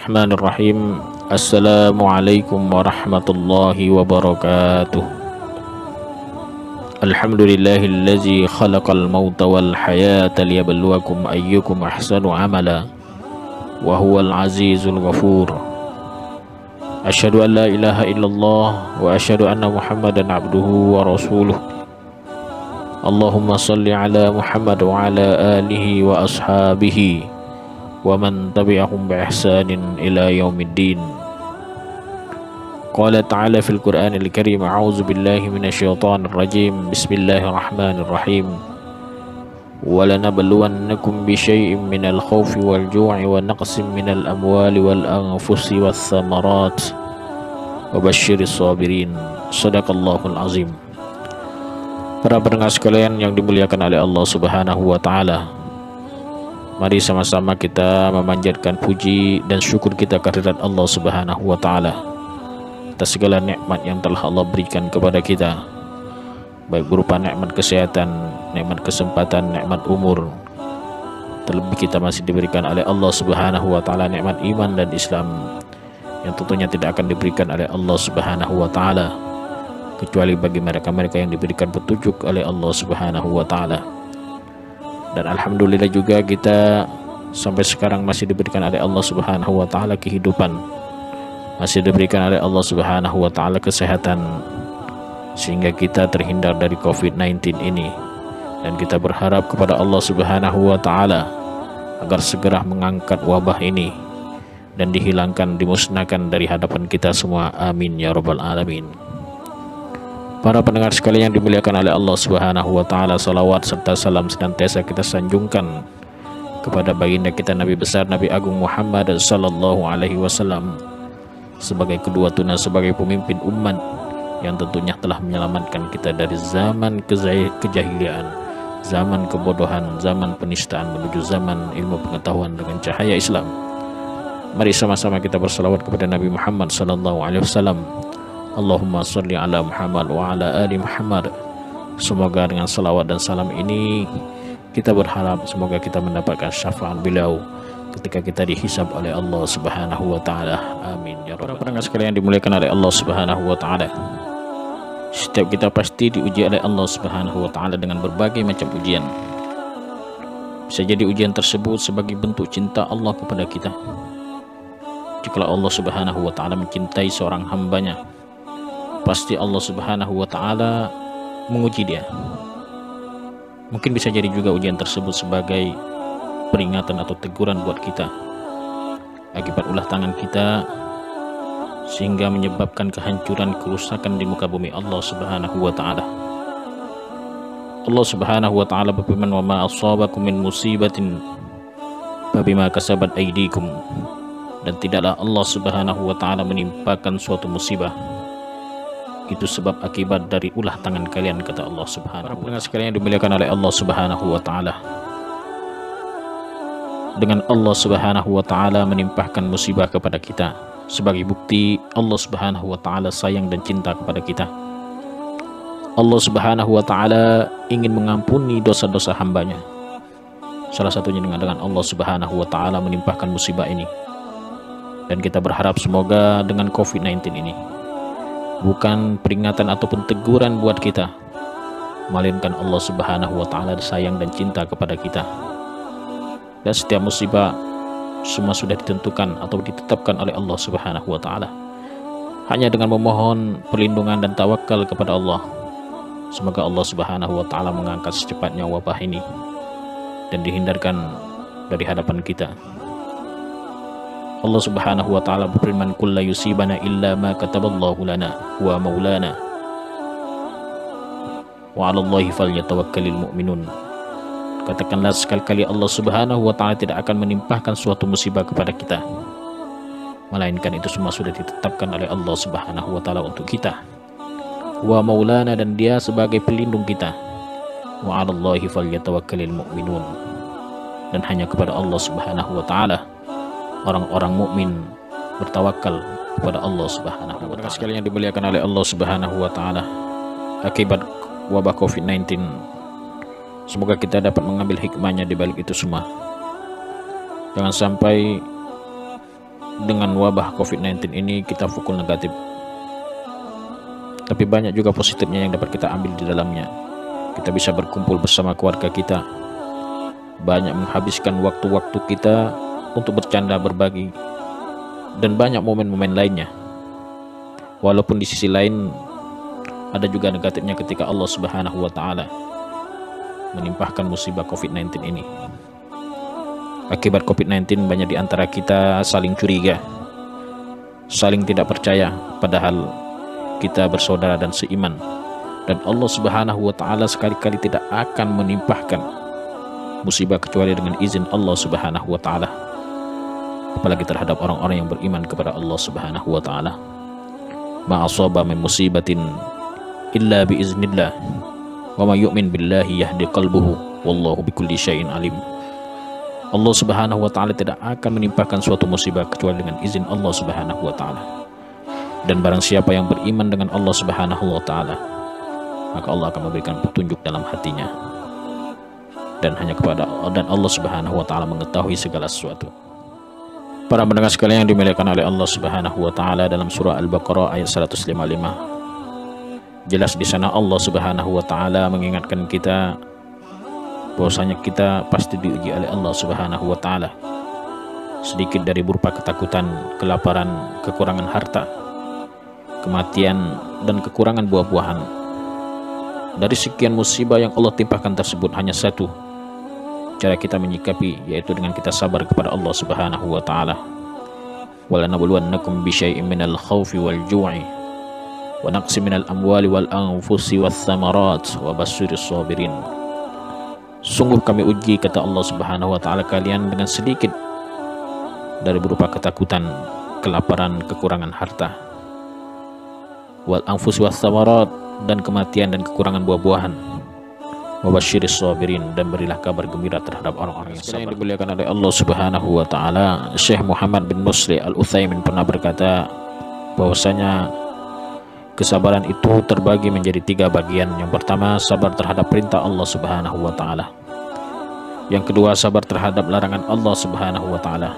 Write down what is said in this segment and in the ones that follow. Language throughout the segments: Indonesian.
Bismillahirrahmanirrahim. Assalamualaikum warahmatullahi wabarakatuh. Alhamdulillahillazi khalaqal mauta wal hayata liyabluwakum ayyukum ahsanu amala wa huwal azizul ghafur. Asyhadu an la ilaha illallah wa asyhadu anna Muhammadan abduhu wa rasuluh. Allahumma salli ala Muhammad wa ala alihi wa ashabihi wa man tabi'ahum bi ihsanin ila yaumiddin. Qala ta'ala fil Qur'anil Karim, a'udzu billahi minasyaitonir rajim. Bismillahirrahmanirrahim. Wa lanabluwannakum bi syai'in minal khaufi wal ju'i wa naqsin minal amwali wal anfusi wath thamarat wa basyiris sabirin. Shadaqallahul azim. Para pendengar sekalian yang dimuliakan oleh Allah Subhanahu wa taala, mari sama-sama kita memanjatkan puji dan syukur kita kehadirat Allah Subhanahu wa taala atas segala nikmat yang telah Allah berikan kepada kita, baik berupa nikmat kesehatan, nikmat kesempatan, nikmat umur. Terlebih kita masih diberikan oleh Allah Subhanahu wa taala nikmat iman dan Islam yang tentunya tidak akan diberikan oleh Allah Subhanahu wa taala kecuali bagi mereka-mereka yang diberikan petunjuk oleh Allah Subhanahu wa taala. Dan alhamdulillah juga kita sampai sekarang masih diberikan oleh Allah Subhanahu wa taala kehidupan, masih diberikan oleh Allah Subhanahu wa taala kesehatan, sehingga kita terhindar dari COVID-19 ini. Dan kita berharap kepada Allah Subhanahu wa taala agar segera mengangkat wabah ini dan dihilangkan, dimusnahkan dari hadapan kita semua. Amin ya rabbal alamin. Para pendengar sekalian yang dimuliakan oleh Allah Subhanahu wa taala, salawat serta salam senantiasa kita sanjungkan kepada baginda kita Nabi besar Nabi Agung Muhammad sallallahu alaihi wasallam sebagai kedua tuna, sebagai pemimpin umat yang tentunya telah menyelamatkan kita dari zaman kejahilian, zaman kebodohan, zaman penistaan menuju zaman ilmu pengetahuan dengan cahaya Islam. Mari sama-sama kita bersalawat kepada Nabi Muhammad sallallahu alaihi wasallam. Allahumma salli ala Muhammad wa ala ali Muhammad. Semoga dengan salawat dan salam ini kita berharap semoga kita mendapatkan syafaat beliau ketika kita dihisab oleh Allah Subhanahu wa taala. Amin ya rabbal alamin. Para pendengar sekalian dimuliakan oleh Allah Subhanahu wa taala, setiap kita pasti diuji oleh Allah Subhanahu wa taala dengan berbagai macam ujian. Bisa jadi ujian tersebut sebagai bentuk cinta Allah kepada kita. Jika Allah Subhanahu wa taala mencintai seorang hambanya, pasti Allah Subhanahu wa taala menguji dia. Mungkin bisa jadi juga ujian tersebut sebagai peringatan atau teguran buat kita akibat ulah tangan kita, sehingga menyebabkan kehancuran, kerusakan di muka bumi Allah Subhanahu wa taala. Allah Subhanahu wa taala berfirman, "Wa ma asabakum min musibatin fabima kasabat aydikum." Dan tidaklah Allah Subhanahu wa taala menimpakan suatu musibah itu sebab akibat dari ulah tangan kalian, kata Allah Subhanahu wa taala. Para pendengar sekalian yang dimuliakan oleh Allah Subhanahu wa taala, dengan Allah Subhanahu wa taala menimpahkan musibah kepada kita sebagai bukti Allah Subhanahu wa taala sayang dan cinta kepada kita. Allah Subhanahu wa taala ingin mengampuni dosa-dosa hambanya. Salah satunya dengan Allah Subhanahu wa taala menimpahkan musibah ini. Dan kita berharap semoga dengan COVID-19 ini bukan peringatan ataupun teguran buat kita, melainkan Allah Subhanahu wa taala sayang dan cinta kepada kita. Dan setiap musibah semua sudah ditentukan atau ditetapkan oleh Allah Subhanahu wa taala. Hanya dengan memohon perlindungan dan tawakal kepada Allah, semoga Allah Subhanahu wa taala mengangkat secepatnya wabah ini dan dihindarkan dari hadapan kita. Allah Subhanahu wa taala berfirman, "Qul la yusibana illa ma kataballahu lana wa maulana wa 'alallahi falyatawakkalul mu'minun." Katakanlah sekali-kali Allah Subhanahu wa taala tidak akan menimpahkan suatu musibah kepada kita, melainkan itu semua sudah ditetapkan oleh Allah Subhanahu wa taala untuk kita. Wa maulana, dan dia sebagai pelindung kita. Wa 'alallahi falyatawakkalul mu'minun, dan hanya kepada Allah Subhanahu wa taala orang-orang mukmin bertawakal kepada Allah Subhanahu wa taala. Sekalian yang dimuliakan oleh Allah Subhanahu wa taala, akibat wabah COVID-19, semoga kita dapat mengambil hikmahnya di balik itu semua. Jangan sampai dengan wabah COVID-19 ini kita pukul negatif, tapi banyak juga positifnya yang dapat kita ambil di dalamnya. Kita bisa berkumpul bersama keluarga kita, banyak menghabiskan waktu-waktu kita untuk bercanda, berbagi, dan banyak momen-momen lainnya. Walaupun di sisi lain ada juga negatifnya ketika Allah Subhanahu wa Ta'ala menimpahkan musibah COVID-19 ini. Akibat COVID-19 banyak di antara kita saling curiga, saling tidak percaya, padahal kita bersaudara dan seiman. Dan Allah Subhanahu wa Ta'ala sekali-kali tidak akan menimpahkan musibah kecuali dengan izin Allah Subhanahu wa Ta'ala, apalagi terhadap orang-orang yang beriman kepada Allah Subhanahu wa Ta'ala. Ma asaba min musibatin illa biiznillah wa ma yu'min billahi yahdi qalbuhu wallahu bikulli syai'in alim. Allah Subhanahu wa Ta'ala tidak akan menimpakan suatu musibah kecuali dengan izin Allah Subhanahu wa Ta'ala. Dan barang siapa yang beriman dengan Allah Subhanahu wa Ta'ala, maka Allah akan memberikan petunjuk dalam hatinya, dan hanya kepada Allah Subhanahu wa Ta'ala mengetahui segala sesuatu. Para pendengar sekalian yang dimuliakan oleh Allah Subhanahu wa Ta'ala, dalam surah Al-Baqarah ayat 155 jelas di sana Allah Subhanahu wa Ta'ala mengingatkan kita bahwasanya kita pasti diuji oleh Allah Subhanahu wa Ta'ala, sedikit dari berupa ketakutan, kelaparan, kekurangan harta, kematian, dan kekurangan buah-buahan. Dari sekian musibah yang Allah timpakan tersebut, hanya satu cara kita menyikapi, yaitu dengan kita sabar kepada Allah Subhanahu wa Ta'ala. Walanabluwannakum bisyai'in minal khawfi wal ju'i wa naqsi minal amwali wal anfusi wath thamarat wa basyiris sabirin. Sungguh kami uji, kata Allah Subhanahu wa Ta'ala, kalian dengan sedikit dari berupa ketakutan, kelaparan, kekurangan harta, wal anfusi wath thamarat, dan kematian dan kekurangan buah-buahan, wa basyiris sabirin, dan berilah kabar gembira terhadap orang-orang yang sabar. Yang dimuliakan oleh Allah Subhanahu wa Ta'ala, Syekh Muhammad bin Nusri Al-Utsaimin pernah berkata bahwasanya kesabaran itu terbagi menjadi 3 bagian. Yang pertama, sabar terhadap perintah Allah Subhanahu wa Ta'ala. Yang kedua, sabar terhadap larangan Allah Subhanahu wa Ta'ala.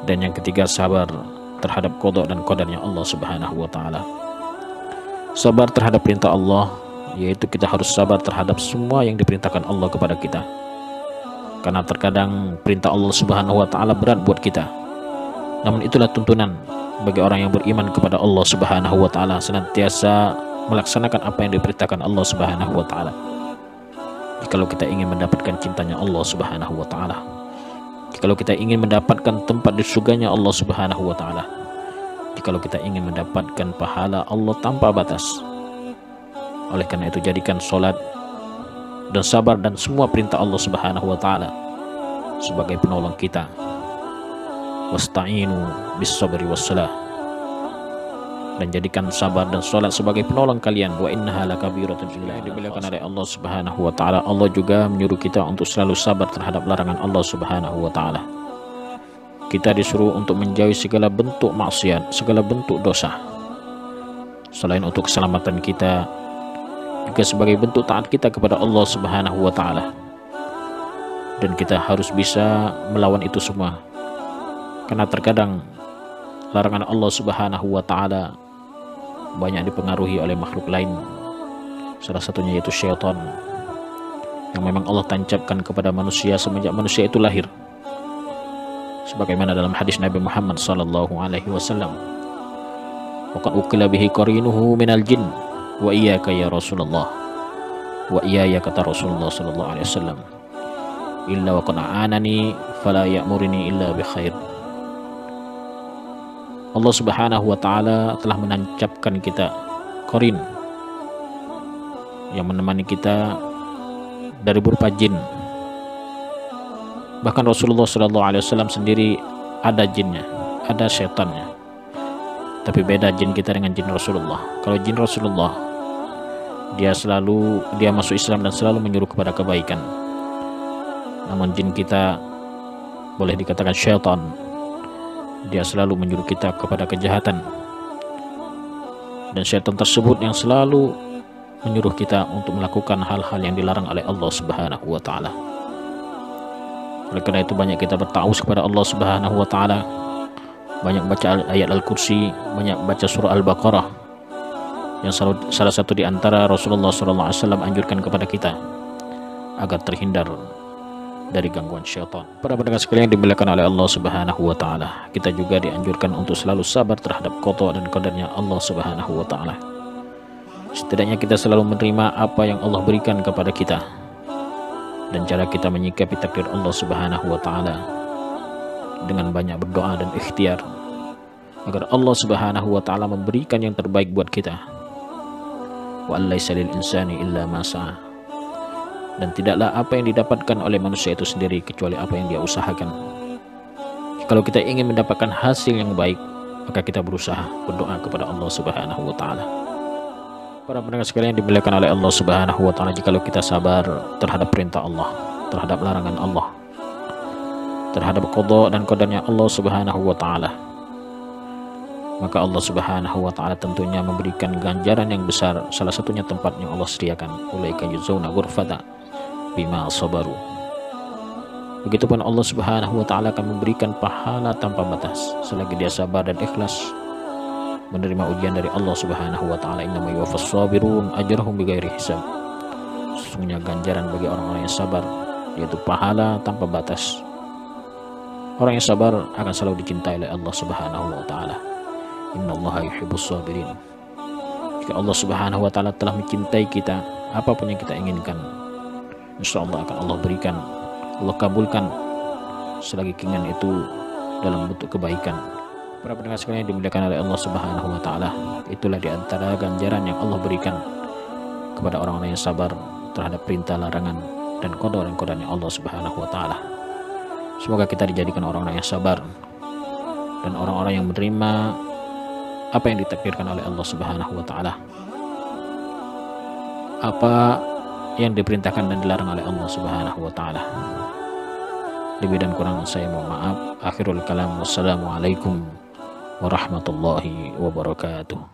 Dan yang ketiga, sabar terhadap qada dan qadarnya Allah Subhanahu wa Ta'ala. Sabar terhadap perintah Allah, yaitu kita harus sabar terhadap semua yang diperintahkan Allah kepada kita, karena terkadang perintah Allah Subhanahu wa Ta'ala berat buat kita. Namun itulah tuntunan bagi orang yang beriman kepada Allah Subhanahu wa Ta'ala, senantiasa melaksanakan apa yang diperintahkan Allah Subhanahu wa Ta'ala. Jikalau kita ingin mendapatkan cintanya Allah Subhanahu wa Ta'ala, jikalau kita ingin mendapatkan tempat di surganya Allah Subhanahu wa Ta'ala, jikalau kita ingin mendapatkan pahala Allah tanpa batas. Oleh karena itu, jadikan sholat dan sabar dan semua perintah Allah Subhanahu wa Ta'ala sebagai penolong kita. Wasta'inu bis-sabri was-salah, dan jadikan sabar dan sholat sebagai penolong kalian. Wa innaha lakabiratun illa dimuliakan oleh Allah Subhanahu wa Ta'ala. Allah juga menyuruh kita untuk selalu sabar terhadap larangan Allah Subhanahu wa Ta'ala. Kita disuruh untuk menjauhi segala bentuk maksiat, segala bentuk dosa. Selain untuk keselamatan kita, juga sebagai bentuk taat kita kepada Allah Subhanahu wa Ta'ala. Dan kita harus bisa melawan itu semua, karena terkadang larangan Allah Subhanahu wa Ta'ala banyak dipengaruhi oleh makhluk lain. Salah satunya yaitu syaitan, yang memang Allah tancapkan kepada manusia semenjak manusia itu lahir. Sebagaimana dalam hadis Nabi Muhammad sallallahu alaihi wasallam, waqad ukila bihi qarinuhu minal jin wa iyyaka ya Rasulullah, wa iyaya, kata Rasulullah sallallahu alaihi wasallam, illa waqad a'anani fala ya'murini illa bi khair. Allah Subhanahu wa Ta'ala telah menancapkan kita qarin, yang menemani kita dari berupa jin. Bahkan Rasulullah sallallahu alaihi wasallam sendiri ada jinnya, ada syaitannya. Tapi beda jin kita dengan jin Rasulullah. Kalau jin Rasulullah, dia masuk Islam dan selalu menyuruh kepada kebaikan. Namun jin kita boleh dikatakan syaitan, dia selalu menyuruh kita kepada kejahatan. Dan syaitan tersebut yang selalu menyuruh kita untuk melakukan hal-hal yang dilarang oleh Allah Subhanahu wa Ta'ala. Oleh karena itu banyak kita bertaus kepada Allah Subhanahu wa Ta'ala banyak baca ayat Al-Kursi, banyak baca surah Al-Baqarah, yang salah satu di antara Rasulullah SAW anjurkan kepada kita agar terhindar dari gangguan syaitan. Para pendengar sekalian yang dimuliakan oleh Allah Subhanahu wa taala, kita juga dianjurkan untuk selalu sabar terhadap qada dan qadarnya Allah Subhanahu wa taala. Setidaknya kita selalu menerima apa yang Allah berikan kepada kita, dan cara kita menyikapi takdir Allah Subhanahu wa taala dengan banyak berdoa dan ikhtiar agar Allah Subhanahu wa taala memberikan yang terbaik buat kita. Wa laysa lil insani illa ma sa'a. Dan tidaklah apa yang didapatkan oleh manusia itu sendiri kecuali apa yang dia usahakan. Kalau kita ingin mendapatkan hasil yang baik, maka kita berusaha berdoa kepada Allah Subhanahu wa taala. Para pendengar sekalian yang dimuliakan oleh Allah Subhanahu wa taala, jikalau kita sabar terhadap perintah Allah, terhadap larangan Allah, terhadap qada dan qadarnya Allah Subhanahu wa taala, maka Allah Subhanahu wa taala tentunya memberikan ganjaran yang besar. Salah satunya tempat yang Allah sediakan, ulaika yujzauna ghurfata bima sabaru. Begitupun Allah Subhanahu wa taala akan memberikan pahala tanpa batas selagi dia sabar dan ikhlas menerima ujian dari Allah Subhanahu wa taala. Innama yuwaffas sabirun ajrahum bighairi hisab. Sesungguhnya ganjaran bagi orang-orang yang sabar yaitu pahala tanpa batas. Orang yang sabar akan selalu dicintai oleh Allah Subhanahu wa taala. Innallaha yuhibbus sabirin. Jika Allah Subhanahu wa taala telah mencintai kita, apapun yang kita inginkan, insyaallah akan Allah berikan, Allah kabulkan selagi keinginan itu dalam bentuk kebaikan. Para pendengar sekalian yang dimuliakan oleh Allah Subhanahu wa taala, itulah di antara ganjaran yang Allah berikan kepada orang-orang yang sabar terhadap perintah, larangan dan qada dan qadarnya Allah Subhanahu wa taala. Semoga kita dijadikan orang-orang yang sabar dan orang-orang yang menerima apa yang ditakdirkan oleh Allah Subhanahu wa taala, apa yang diperintahkan dan dilarang oleh Allah Subhanahu wa taala. Lebih dan kurang saya mohon maaf. Akhirul kalam, wassalamualaikum warahmatullahi wabarakatuh.